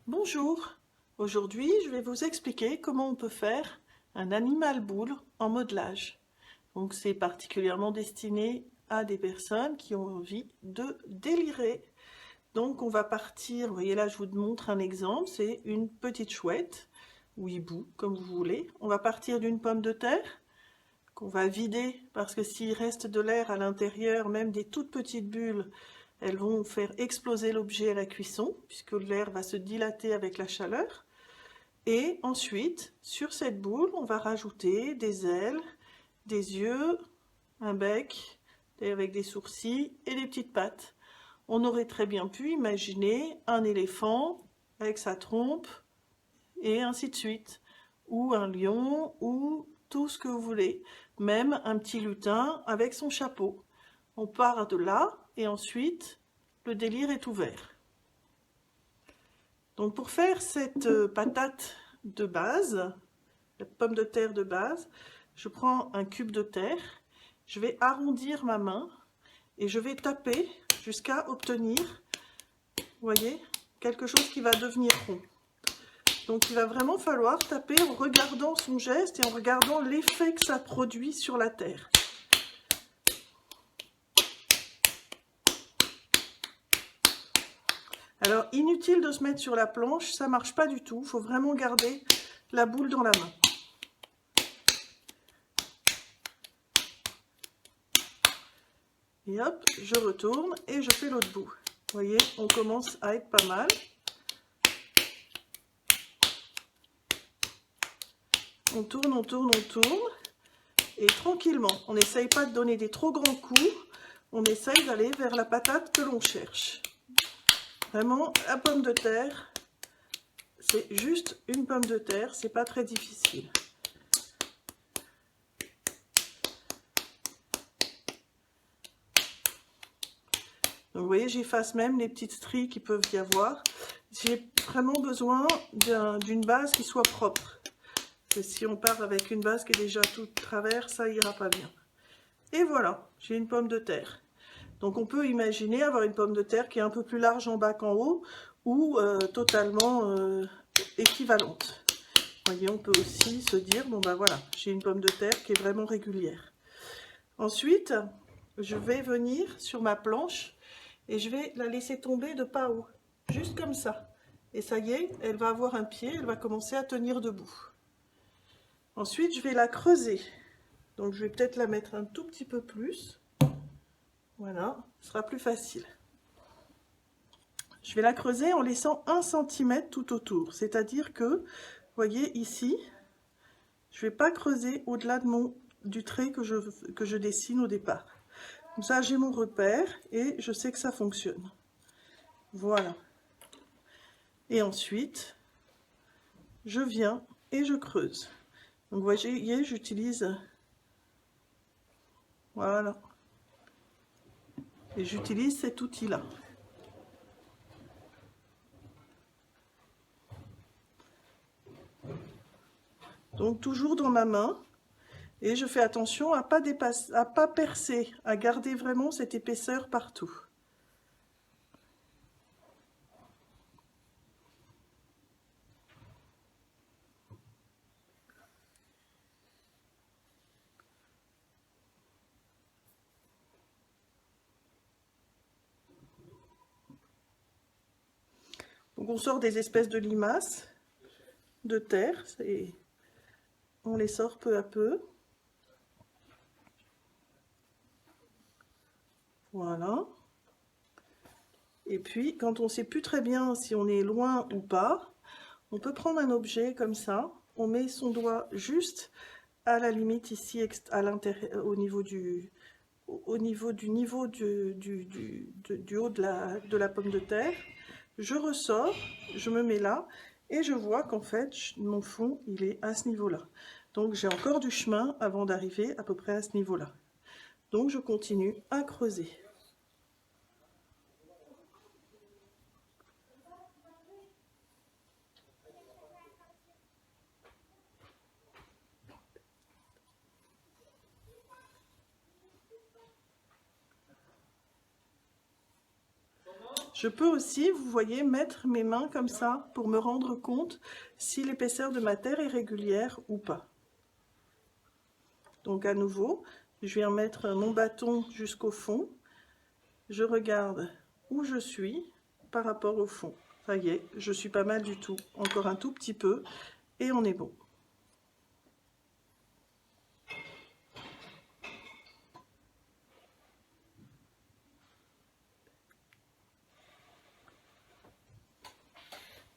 Bonjour, aujourd'hui je vais vous expliquer comment on peut faire un animal boule en modelage. Donc c'est particulièrement destiné à des personnes qui ont envie de délirer. Donc on va partir, vous voyez là je vous montre un exemple, c'est une petite chouette ou hibou comme vous voulez. On va partir d'une pomme de terre qu'on va vider parce que s'il reste de l'air à l'intérieur, même des toutes petites bulles, elles vont faire exploser l'objet à la cuisson, puisque l'air va se dilater avec la chaleur. Et ensuite, sur cette boule, on va rajouter des ailes, des yeux, un bec, avec des sourcils et des petites pattes. On aurait très bien pu imaginer un éléphant avec sa trompe, et ainsi de suite. Ou un lion, ou tout ce que vous voulez. Même un petit lutin avec son chapeau. On part de là, et ensuite, le délire est ouvert. Donc pour faire cette patate de base, la pomme de terre de base, je prends un cube de terre, je vais arrondir ma main, et je vais taper jusqu'à obtenir, vous voyez, quelque chose qui va devenir rond. Donc il va vraiment falloir taper en regardant son geste et en regardant l'effet que ça produit sur la terre. Alors inutile de se mettre sur la planche, ça marche pas du tout, il faut vraiment garder la boule dans la main. Et hop, je retourne et je fais l'autre bout. Vous voyez, on commence à être pas mal. On tourne, on tourne, on tourne. Et tranquillement, on n'essaye pas de donner des trop grands coups, on essaye d'aller vers la patate que l'on cherche. Vraiment, la pomme de terre, c'est juste une pomme de terre, c'est pas très difficile. Donc vous voyez, j'efface même les petites stries qui peuvent y avoir. J'ai vraiment besoin d'une base qui soit propre. Parce que si on part avec une base qui est déjà toute travers, ça ira pas bien. Et voilà, j'ai une pomme de terre. Donc on peut imaginer avoir une pomme de terre qui est un peu plus large en bas qu'en haut, ou totalement équivalente. Vous voyez, on peut aussi se dire, bon ben voilà, j'ai une pomme de terre qui est vraiment régulière. Ensuite, je vais venir sur ma planche et je vais la laisser tomber de pas haut, juste comme ça. Et ça y est, elle va avoir un pied, elle va commencer à tenir debout. Ensuite, je vais la creuser. Donc je vais peut-être la mettre un tout petit peu plus. Voilà, ce sera plus facile. Je vais la creuser en laissant 1 cm tout autour. C'est-à-dire que, vous voyez ici, je ne vais pas creuser au-delà du trait que je dessine au départ. Comme ça, j'ai mon repère et je sais que ça fonctionne. Voilà. Et ensuite, je viens et je creuse. Donc, vous voyez, j'utilise... Voilà. Et j'utilise cet outil-là. Donc, toujours dans ma main. Et je fais attention à pas percer, à garder vraiment cette épaisseur partout. Donc on sort des espèces de limaces de terre, et on les sort peu à peu. Voilà. Et puis, quand on ne sait plus très bien si on est loin ou pas, on peut prendre un objet comme ça. On met son doigt juste à la limite ici, à l'intérieur, au niveau du haut de la pomme de terre. Je ressors, je me mets là et je vois qu'en fait, mon fond, il est à ce niveau-là. Donc, j'ai encore du chemin avant d'arriver à peu près à ce niveau-là. Donc, je continue à creuser. Je peux aussi, vous voyez, mettre mes mains comme ça pour me rendre compte si l'épaisseur de ma terre est régulière ou pas. Donc à nouveau, je viens mettre mon bâton jusqu'au fond. Je regarde où je suis par rapport au fond. Ça y est, je suis pas mal du tout. Encore un tout petit peu et on est bon.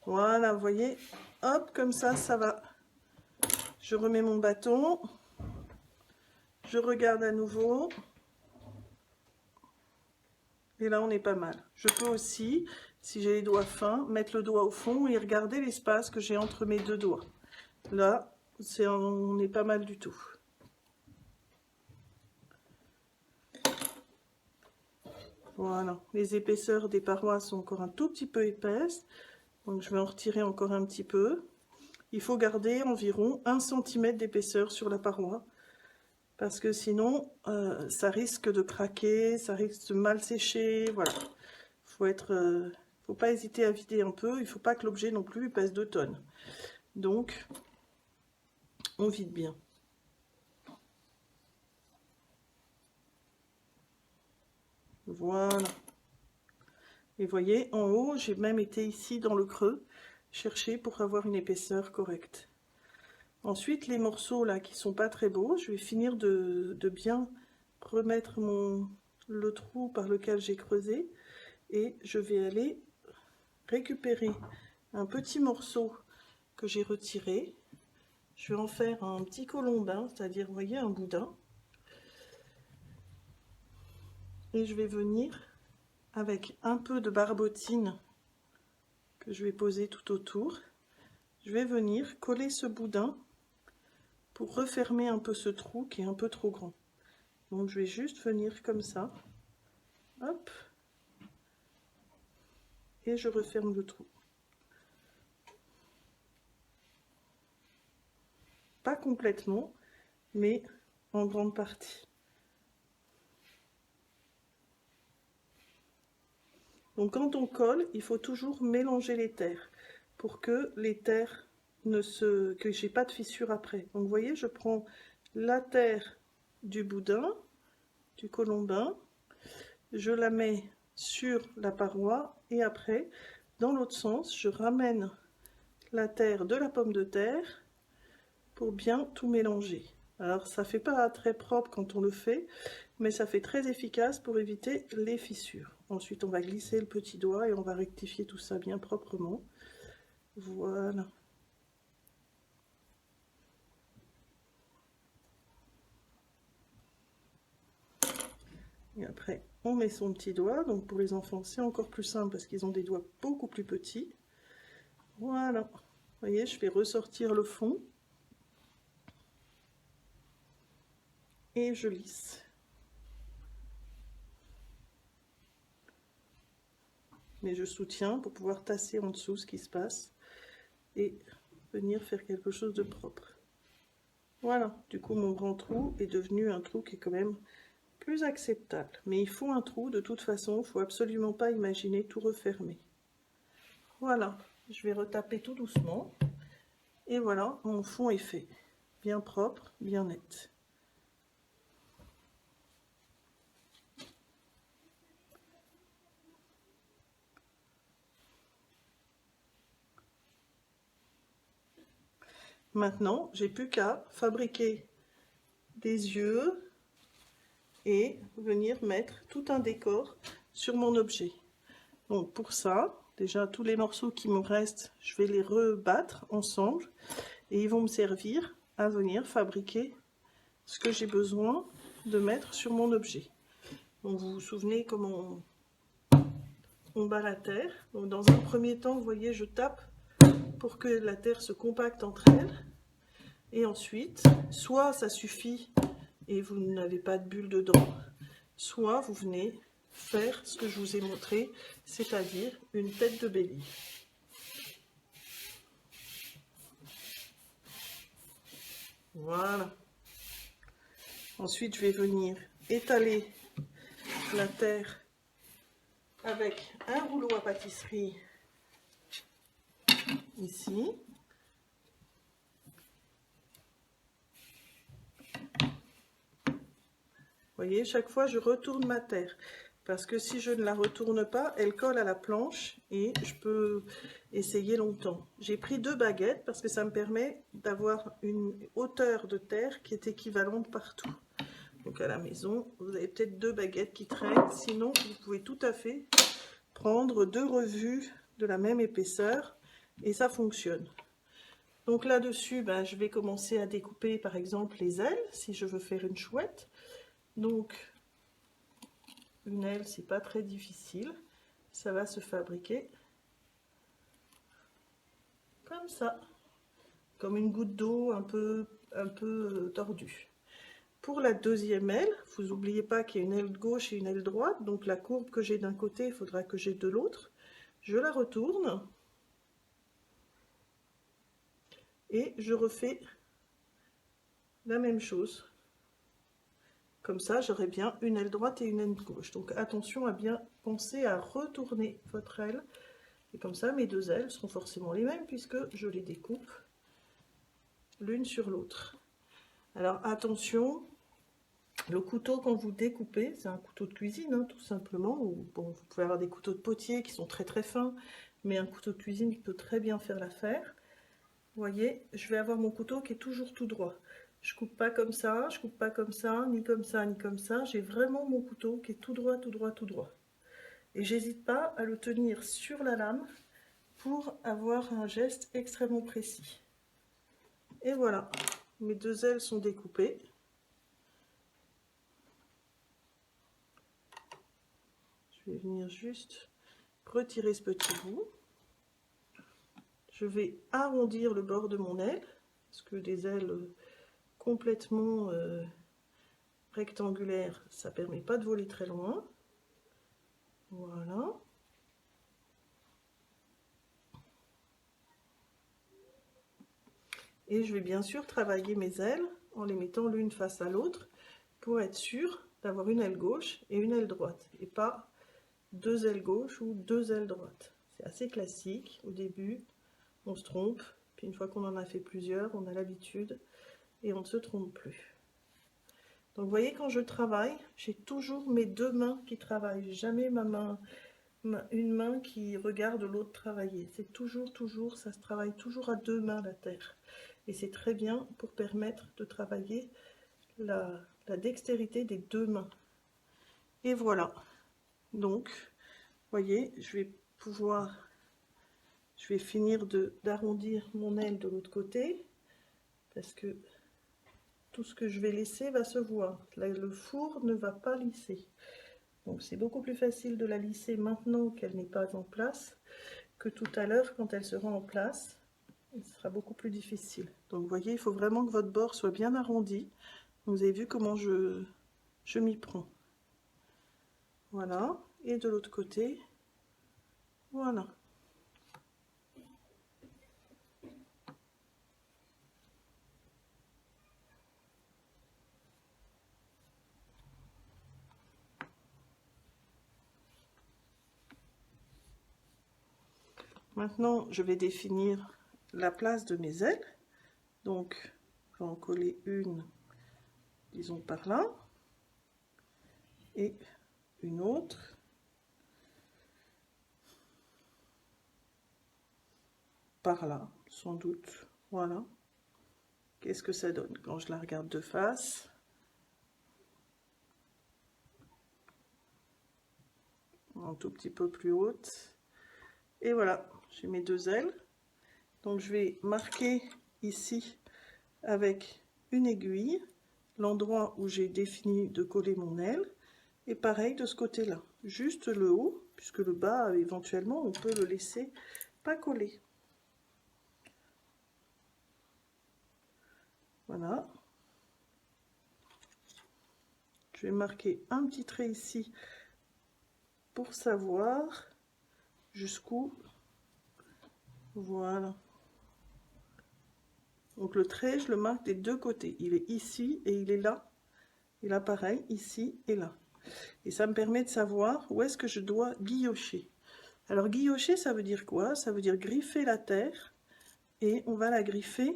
Voilà, vous voyez, hop, comme ça va. Je remets mon bâton. Je regarde à nouveau. Et là, on est pas mal. Je peux aussi, si j'ai les doigts fins, mettre le doigt au fond et regarder l'espace que j'ai entre mes deux doigts. Là, on est pas mal du tout. Voilà, les épaisseurs des parois sont encore un tout petit peu épaisses. Donc, je vais en retirer encore un petit peu. Il faut garder environ 1 cm d'épaisseur sur la paroi. Parce que sinon, ça risque de craquer, ça risque de mal sécher. Voilà. Faut pas hésiter à vider un peu. Il ne faut pas que l'objet non plus pèse 2 tonnes. Donc, on vide bien. Voilà. Et voyez, en haut, j'ai même été ici dans le creux, chercher pour avoir une épaisseur correcte. Ensuite, les morceaux là qui sont pas très beaux, je vais finir de bien remettre le trou par lequel j'ai creusé. Et je vais aller récupérer un petit morceau que j'ai retiré. Je vais en faire un petit colombin, c'est-à-dire, vous voyez, un boudin. Et je vais venir avec un peu de barbotine que je vais poser tout autour. Je vais venir coller ce boudin pour refermer un peu ce trou qui est un peu trop grand. Donc je vais juste venir comme ça. Hop. Et je referme le trou. Pas complètement, mais en grande partie. Donc quand on colle, il faut toujours mélanger les terres pour que les terres que j'ai pas de fissure après. Donc vous voyez, je prends la terre du boudin, du colombin, je la mets sur la paroi et après, dans l'autre sens, je ramène la terre de la pomme de terre pour bien tout mélanger. Alors ça fait pas très propre quand on le fait, mais ça fait très efficace pour éviter les fissures. Ensuite on va glisser le petit doigt et on va rectifier tout ça bien proprement. Voilà. Et après on met son petit doigt, donc pour les enfants c'est encore plus simple parce qu'ils ont des doigts beaucoup plus petits. Voilà, vous voyez, je vais ressortir le fond. Et je lisse. Mais je soutiens pour pouvoir tasser en dessous ce qui se passe et venir faire quelque chose de propre. Voilà, du coup mon grand trou est devenu un trou qui est quand même plus acceptable. Mais il faut un trou de toute façon, il ne faut absolument pas imaginer tout refermer. Voilà, je vais retaper tout doucement. Et voilà, mon fond est fait. Bien propre, bien net. Maintenant, j'ai plus qu'à fabriquer des yeux et venir mettre tout un décor sur mon objet. Donc pour ça, déjà tous les morceaux qui me restent, je vais les rebattre ensemble et ils vont me servir à venir fabriquer ce que j'ai besoin de mettre sur mon objet. Donc vous vous souvenez comment on bat la terre. Donc dans un premier temps, vous voyez, je tape pour que la terre se compacte entre elles. Et ensuite, soit ça suffit et vous n'avez pas de bulle dedans, soit vous venez faire ce que je vous ai montré, c'est-à-dire une tête de bélier. Voilà. Ensuite, je vais venir étaler la terre avec un rouleau à pâtisserie ici. Vous voyez, chaque fois je retourne ma terre, parce que si je ne la retourne pas, elle colle à la planche et je peux essayer longtemps. J'ai pris 2 baguettes parce que ça me permet d'avoir une hauteur de terre qui est équivalente partout. Donc à la maison, vous avez peut-être 2 baguettes qui traînent, sinon vous pouvez tout à fait prendre 2 revues de la même épaisseur et ça fonctionne. Donc là-dessus, je vais commencer à découper par exemple les ailes, si je veux faire une chouette. Donc, une aile, c'est pas très difficile. Ça va se fabriquer comme ça, comme une goutte d'eau un peu tordue. Pour la deuxième aile, vous n'oubliez pas qu'il y a une aile gauche et une aile droite, donc la courbe que j'ai d'un côté, il faudra que j'ai de l'autre. Je la retourne et je refais la même chose. Comme ça, j'aurai bien une aile droite et une aile gauche. Donc attention à bien penser à retourner votre aile. Et comme ça, mes 2 ailes seront forcément les mêmes puisque je les découpe l'une sur l'autre. Alors attention, le couteau quand vous découpez, c'est un couteau de cuisine hein, tout simplement. Ou, bon, vous pouvez avoir des couteaux de potier qui sont très très fins, mais un couteau de cuisine qui peut très bien faire l'affaire. Vous voyez, je vais avoir mon couteau qui est toujours tout droit. Je coupe pas comme ça, je coupe pas comme ça, ni comme ça, ni comme ça. J'ai vraiment mon couteau qui est tout droit, tout droit, tout droit. Et j'hésite pas à le tenir sur la lame pour avoir un geste extrêmement précis. Et voilà, mes 2 ailes sont découpées. Je vais venir juste retirer ce petit bout. Je vais arrondir le bord de mon aile, parce que des ailes complètement rectangulaires, ça ne permet pas de voler très loin. Voilà. Et je vais bien sûr travailler mes ailes en les mettant l'une face à l'autre pour être sûr d'avoir une aile gauche et une aile droite, et pas 2 ailes gauches ou 2 ailes droites. C'est assez classique. Au début, on se trompe, puis une fois qu'on en a fait plusieurs, on a l'habitude et on ne se trompe plus. Donc vous voyez, quand je travaille, j'ai toujours mes 2 mains qui travaillent, jamais une main qui regarde l'autre travailler. C'est toujours, ça se travaille toujours à 2 mains la terre. Et c'est très bien pour permettre de travailler la dextérité des 2 mains. Et voilà. Donc, vous voyez, je vais finir d'arrondir mon aile de l'autre côté, parce que tout ce que je vais laisser va se voir. Là, le four ne va pas lisser. Donc c'est beaucoup plus facile de la lisser maintenant qu'elle n'est pas en place, que tout à l'heure quand elle sera en place. Il sera beaucoup plus difficile. Donc vous voyez, il faut vraiment que votre bord soit bien arrondi. Donc, vous avez vu comment je m'y prends. Voilà. Et de l'autre côté, voilà. Maintenant, je vais définir la place de mes ailes. Donc, je vais en coller une, disons par là, et une autre par là, sans doute. Voilà. Qu'est-ce que ça donne quand je la regarde de face? Un tout petit peu plus haute. Et voilà, j'ai mes 2 ailes. Donc je vais marquer ici avec une aiguille l'endroit où j'ai défini de coller mon aile. Et pareil de ce côté-là, juste le haut, puisque le bas, éventuellement, on peut le laisser pas coller. Voilà. Je vais marquer un petit trait ici pour savoir jusqu'où. Voilà. Donc le trait, je le marque des 2 côtés. Il est ici et il est là. Et là, pareil, ici et là. Et ça me permet de savoir où est-ce que je dois guillocher. Alors guillocher, ça veut dire quoi? Ça veut dire griffer la terre, et on va la griffer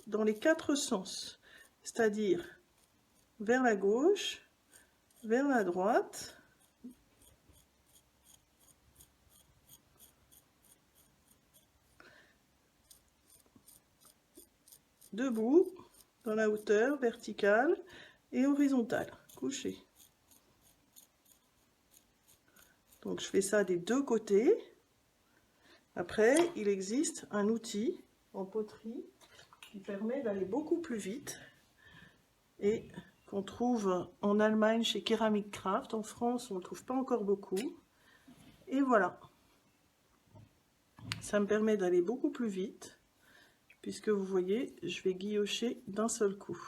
dans les 4 sens, c'est-à-dire vers la gauche, vers la droite, debout, dans la hauteur, verticale et horizontale, couché. Donc je fais ça des deux côtés. Après, il existe un outil en poterie qui permet d'aller beaucoup plus vite et qu'on trouve en Allemagne chez Ceramic Craft. En France, on ne le trouve pas encore beaucoup. Et voilà. Ça me permet d'aller beaucoup plus vite puisque vous voyez, je vais guillocher d'un seul coup.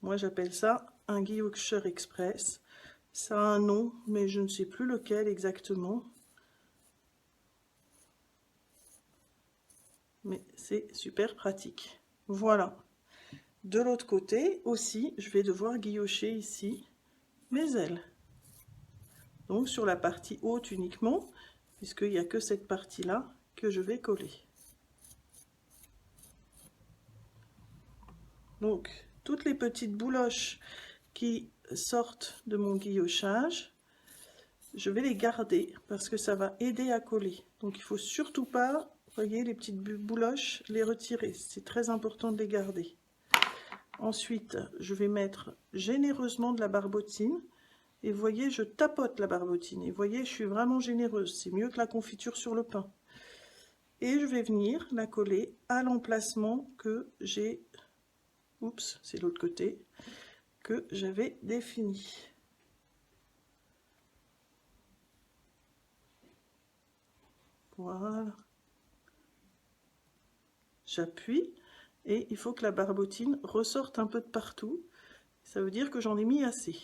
Moi, j'appelle ça un guillocheur express. Ça a un nom, mais je ne sais plus lequel exactement. Mais c'est super pratique. Voilà. De l'autre côté aussi, je vais devoir guillocher ici mes ailes. Donc sur la partie haute uniquement, puisqu'il n'y a que cette partie-là que je vais coller. Donc toutes les petites bouloches qui sortent de mon guillochage, je vais les garder parce que ça va aider à coller. Donc il ne faut surtout pas, voyez, les petites bouloches, les retirer. C'est très important de les garder. Ensuite, je vais mettre généreusement de la barbotine. Et vous voyez, je tapote la barbotine. Et vous voyez, je suis vraiment généreuse. C'est mieux que la confiture sur le pain. Et je vais venir la coller à l'emplacement que j'ai... Oups, c'est l'autre côté. Que j'avais défini. Voilà. J'appuie. Et il faut que la barbotine ressorte un peu de partout. Ça veut dire que j'en ai mis assez.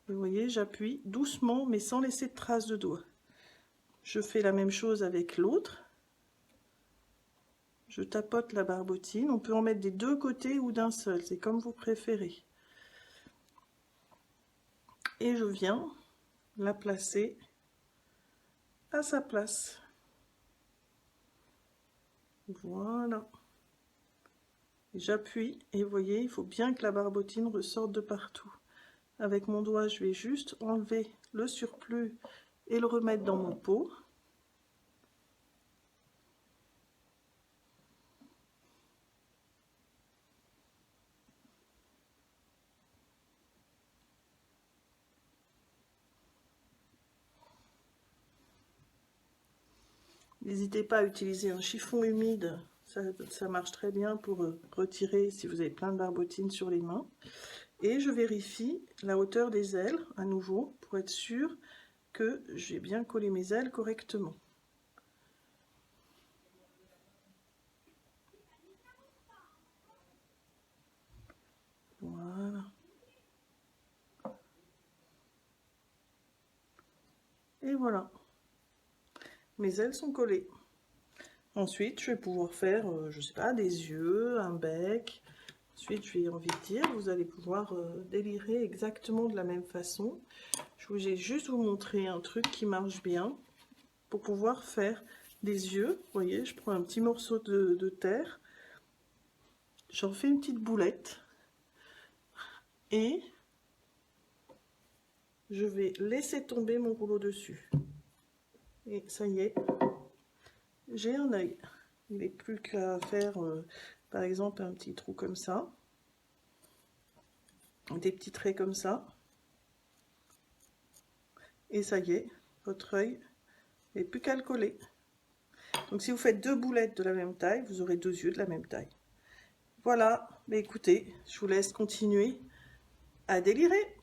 Vous voyez, j'appuie doucement, mais sans laisser de traces de doigts. Je fais la même chose avec l'autre. Je tapote la barbotine. On peut en mettre des deux côtés ou d'un seul, c'est comme vous préférez. Et je viens la placer à sa place. Voilà. J'appuie et vous voyez, il faut bien que la barbotine ressorte de partout. Avec mon doigt, je vais juste enlever le surplus et le remettre dans mon pot. N'hésitez pas à utiliser un chiffon humide, ça marche très bien pour retirer si vous avez plein de barbotines sur les mains. Et je vérifie la hauteur des ailes à nouveau pour être sûr que j'ai bien collé mes ailes correctement. Voilà. Et voilà. Mes ailes sont collées. Ensuite, je vais pouvoir faire, je sais pas, des yeux, un bec. Ensuite, j'ai envie de dire, vous allez pouvoir délirer exactement de la même façon. Je vais juste vous montrer un truc qui marche bien pour pouvoir faire des yeux. Vous voyez, je prends un petit morceau de terre, j'en fais une petite boulette et je vais laisser tomber mon rouleau dessus. Et ça y est, j'ai un œil. Il n'est plus qu'à faire, par exemple, un petit trou comme ça, des petits traits comme ça. Et ça y est, votre œil n'est plus qu'à le coller. Donc si vous faites deux boulettes de la même taille, vous aurez deux yeux de la même taille. Voilà, mais écoutez, je vous laisse continuer à délirer.